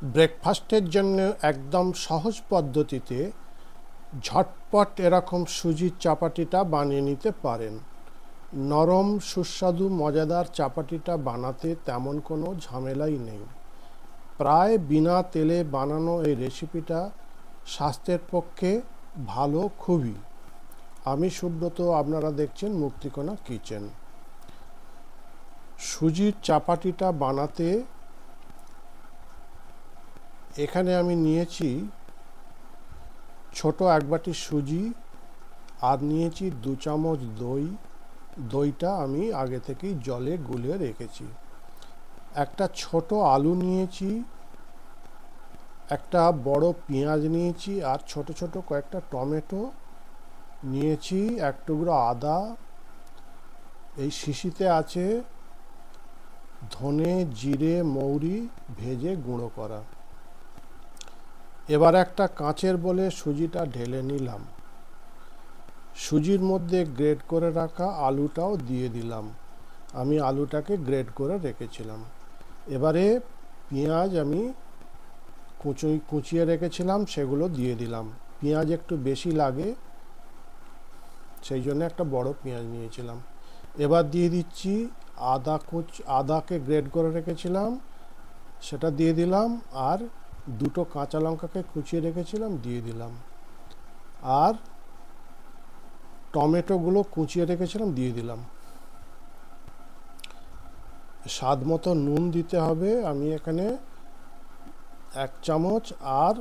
ব্রেকফাস্টের জন্য একদম সহজ পদ্ধতিতে ঝটপট এরকম সুজির চাপাতিটা বানিয়ে নিতে পারেন। নরম সুস্বাদু মজাদার চাপাতিটা বানাতে তেমন কোনো ঝামেলাই নেই। প্রায় বিনা তেলে বানানো এই রেসিপিটা স্বাস্থ্যের পক্ষে ভালো খুবই। আমি সুব্রত, আপনারা দেখছেন মুক্তিকণা কিচেন। সুজির চাপাতিটা বানাতে এখানে আমি নিয়েছি ছোট এক বাটি সুজি, আর নিয়েছি 2 চামচ দই। দইটা আমি আগে থেকেই জলে গুলে রেখেছি। একটা ছোট আলু নিয়েছি, একটা বড় পেঁয়াজ নিয়েছি, আর ছোট ছোট কয়েকটা টমেটো নিয়েছি, এক টুকরো আদা। এই শিশিতে আছে ধনে, জিরে, মৌরি ভেজে গুঁড়ো করা। এবার একটা কাঁচের বলে সুজিটা ঢেলে নিলাম। সুজির মধ্যে গ্রেট করে রাখা আলুটাও দিয়ে দিলাম। আমি আলুটাকে গ্রেট করে রেখেছিলাম। এবারে পেঁয়াজ আমি কুচিয়ে রেখেছিলাম, সেগুলো দিয়ে দিলাম। পেঁয়াজ একটু বেশি লাগে, সেই জন্য একটা বড় পেঁয়াজ নিয়েছিলাম। এবার দিয়ে দিচ্ছি আদাকে গ্রেট করে রেখেছিলাম, সেটা দিয়ে দিলাম। আর 2টো কাঁচা লঙ্কাকে কুচিয়ে রেখেছিলাম, দিয়ে দিলাম। আর টমেটোগুলো কুচিয়ে রেখেছিলাম, দিয়ে দিলাম। স্বাদ মতো নুন দিতে হবে। আমি এখানে 1 চামচ আর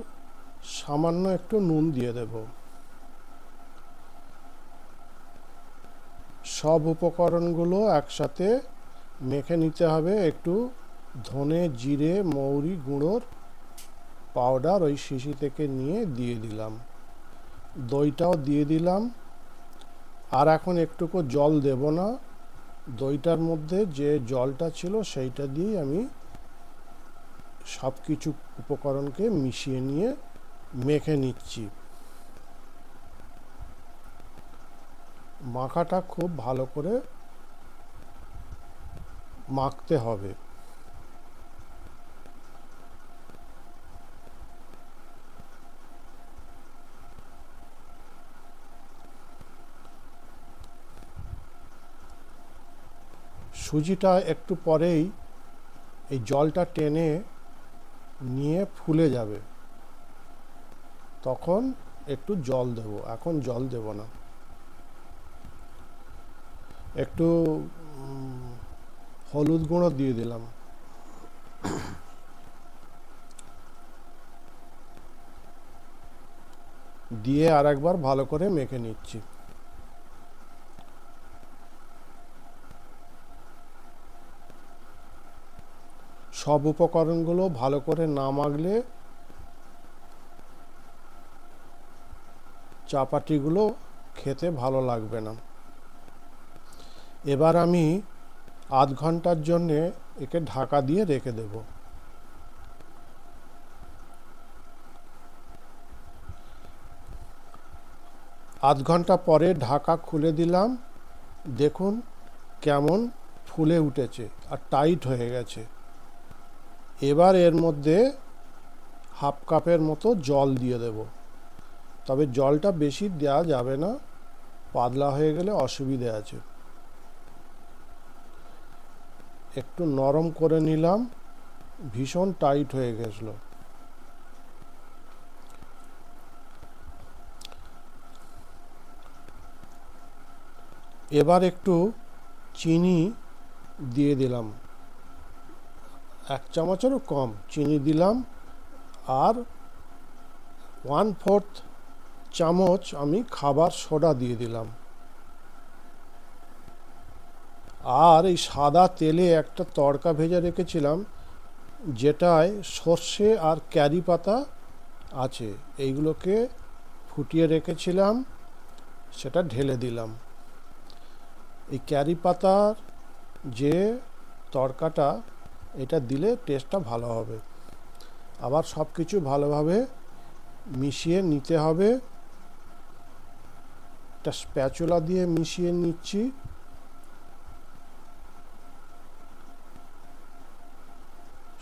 সামান্য একটু নুন দিয়ে দেব। সব উপকরণগুলো একসাথে মেখে নিতে হবে। একটু ধনে, জিরে, মৌরি গুঁড়োর পাউডার ওই শিশি থেকে নিয়ে দিয়ে দিলাম। দইটাও দিয়ে দিলাম। আর এখন একটুকু জল দেব না, দইটার মধ্যে যে জলটা ছিল সেইটা দিয়ে আমি সব কিছু উপকরণকে মিশিয়ে নিয়ে মেখে নিচ্ছি। মাখাটা খুব ভালো করে মাখতে হবে। সুজিটা একটু পরেই এই জলটা টেনে নিয়ে ফুলে যাবে, তখন একটু জল দেব। এখন জল দেব না। একটু হলুদ গুঁড়ো দিয়ে দিলাম। দিয়ে আর একবার ভালো করে মেখে নিচ্ছি। সব উপকরণগুলো ভালো করে না মাখলে চাপাতিগুলো খেতে ভালো লাগবে না। এবার আমি আধ ঘন্টার জন্যে একে ঢাকা দিয়ে রেখে দেব। আধ ঘন্টা পরে ঢাকা খুলে দিলাম। দেখুন কেমন ফুলে উঠেছে আর টাইট হয়ে গেছে। এবার এর মধ্যে হাফ কাপের মতো জল দিয়ে দেব। তবে জলটা বেশি দেওয়া যাবে না, পাতলা হয়ে গেলে অসুবিধে আছে। একটু নরম করে নিলাম, ভীষণ টাইট হয়ে গেছিল। এবার একটু চিনি দিয়ে দিলাম, 1 চামচেরও কম চিনি দিলাম। আর 1/4 চামচ আমি খাবার সোডা দিয়ে দিলাম। আর এই সাদা তেলে একটা তড়কা ভেজে রেখেছিলাম, যেটায় সর্ষে আর ক্যারি পাতা আছে, এইগুলোকে ফুটিয়ে রেখেছিলাম, সেটা ঢেলে দিলাম। এই ক্যারি পাতার যে তড়কাটা, এটা দিলে টেস্টটা ভালো হবে। আবার সব কিছু ভালোভাবে মিশিয়ে নিতে হবে। একটা স্প্যাচুলা দিয়ে মিশিয়ে নিচ্ছি।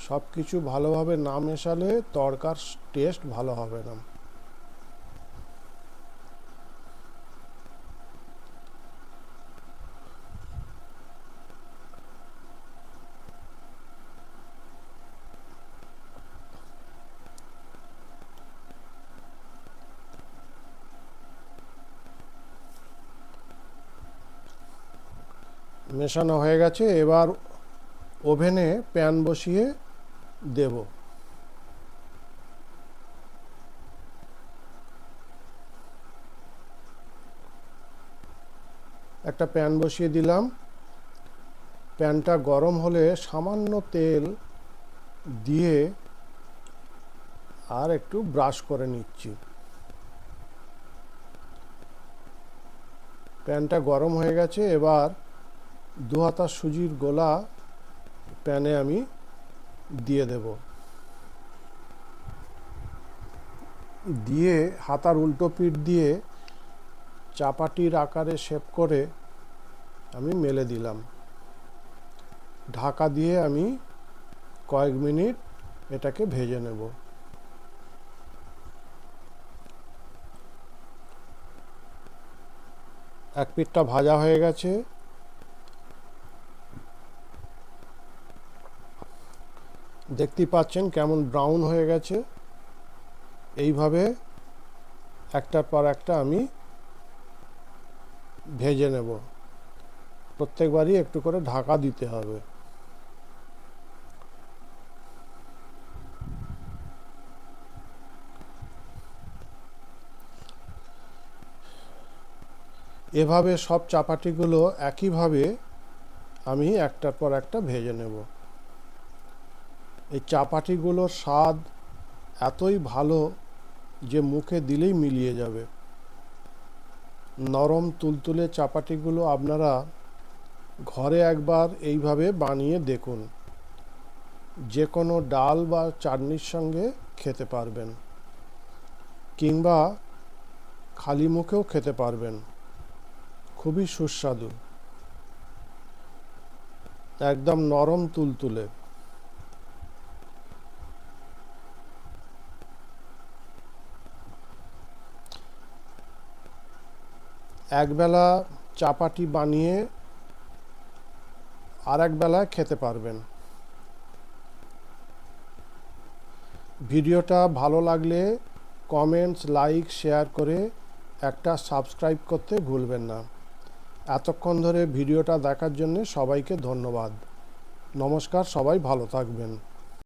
সব কিছু ভালোভাবে না মেশালে তড়কার টেস্ট ভালো হবে না। মেশানো হয়ে গেছে, এবার ওভেনে প্যান বসিয়ে দেব। একটা প্যান বসিয়ে দিলাম। প্যানটা গরম হলে সামান্য তেল দিয়ে আর একটু ব্রাশ করে নিচ্ছি। প্যানটা গরম হয়ে গেছে, এবার 2 হাতা সুজির গোলা প্যানে আমি দিয়ে দেব। দিয়ে হাতার উল্টো পিঠ দিয়ে চাপাটির আকারে শেপ করে আমি মেলে দিলাম। ঢাকা দিয়ে আমি কয়েক মিনিট এটাকে ভেজে নেব। এক পিঠটা ভাজা হয়ে গেছে, দেখতেই পাচ্ছেন কেমন ব্রাউন হয়ে গেছে। এইভাবে একটার পর একটা আমি ভেজে নেব। প্রত্যেকবারই একটু করে ঢাকা দিতে হবে। এভাবে সব চাপাটিগুলো একইভাবে আমি একটার পর একটা ভেজে নেব। এই চাপাটিগুলোর স্বাদ এতই ভালো যে মুখে দিলেই মিলিয়ে যাবে। নরম তুলতুলে চাপাটিগুলো আপনারা ঘরে একবার এইভাবে বানিয়ে দেখুন। যে কোনো ডাল বা চাটনির সঙ্গে খেতে পারবেন, কিংবা খালি মুখেও খেতে পারবেন। খুবই সুস্বাদু, একদম নরম তুলতুলে। একবেলা চাপাটি বানিয়ে আর একবেলা খেতে পারবেন। ভিডিওটা ভালো লাগলে কমেন্টস, লাইক, শেয়ার করে একটা সাবস্ক্রাইব করতে ভুলবেন না। এতক্ষণ ধরে ভিডিওটা দেখার জন্য সবাইকে ধন্যবাদ। নমস্কার, সবাই ভালো থাকবেন।